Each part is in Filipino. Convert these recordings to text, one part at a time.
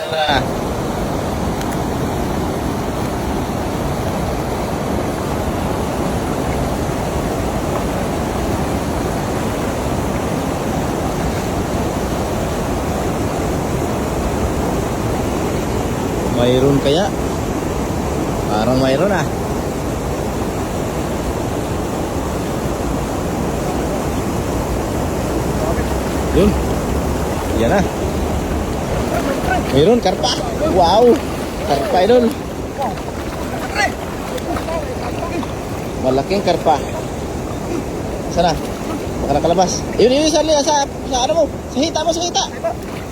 Tara. Mayroon kaya? Parang mayroon ah. Yun. Yan na. Mayroon karpa. Wow. Karpa idol. Malaking karpa. Sana? Baka nakalabas. Yun sa ano mo? Sa hita mo, sa hita.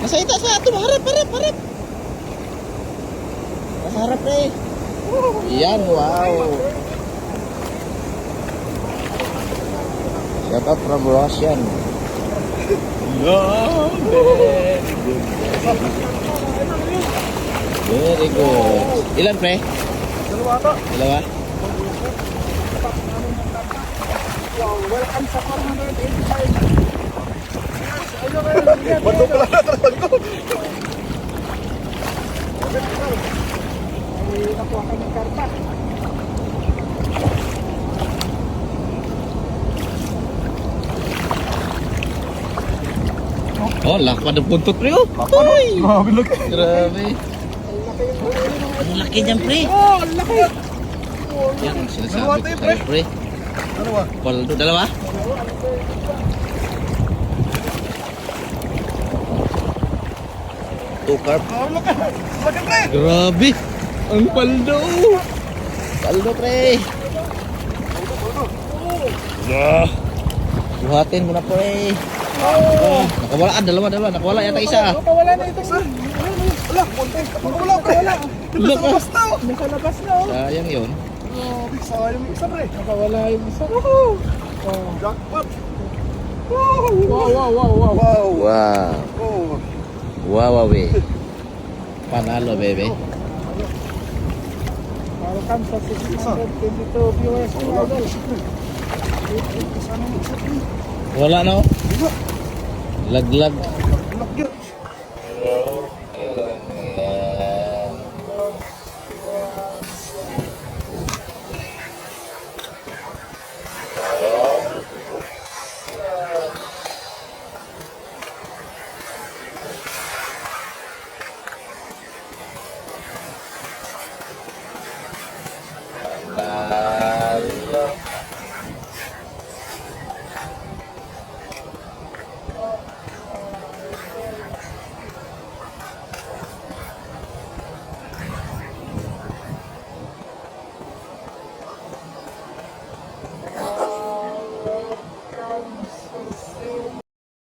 Nasa hita sa ato. Harap. Nasa harap na eh. Yan, wow. Shout out from Russian. Very good. Ilan pre? Dalawa to. Dalawa? Wow, welcome sa 485. Bato pala natrasan ko. Ay, nakuha ka ng karpa. Oh, lakad ng puntot pre oh. Uy! Grabe laki. Grabe. Ang laki niyan pre. Oh, ang laki. Yan ang sinasabi Dalawa ko tayo, sa'yo pre. Ano ba? Paldo, dalawa? Two carp. Oh, laki. Laki pre. Grabe. Ang paldo. Paldo pre. Buhatin mo na pre. Nakawala ah, dalawa. Nakawala yata isa. Nakawala na ito. Wala, punta. Nakawala. Look, Nasa labas na. Nasa labas na oh. sayang yun. Grabe, sayang yung isa pre. Nakawala yung isa. Oh, jackpot. Wow. Wow. Wow. Oh. Wow, we. Panalo, bebe. Welcome sa 622 viewers ko idol. Wala no? Laglag. Laki.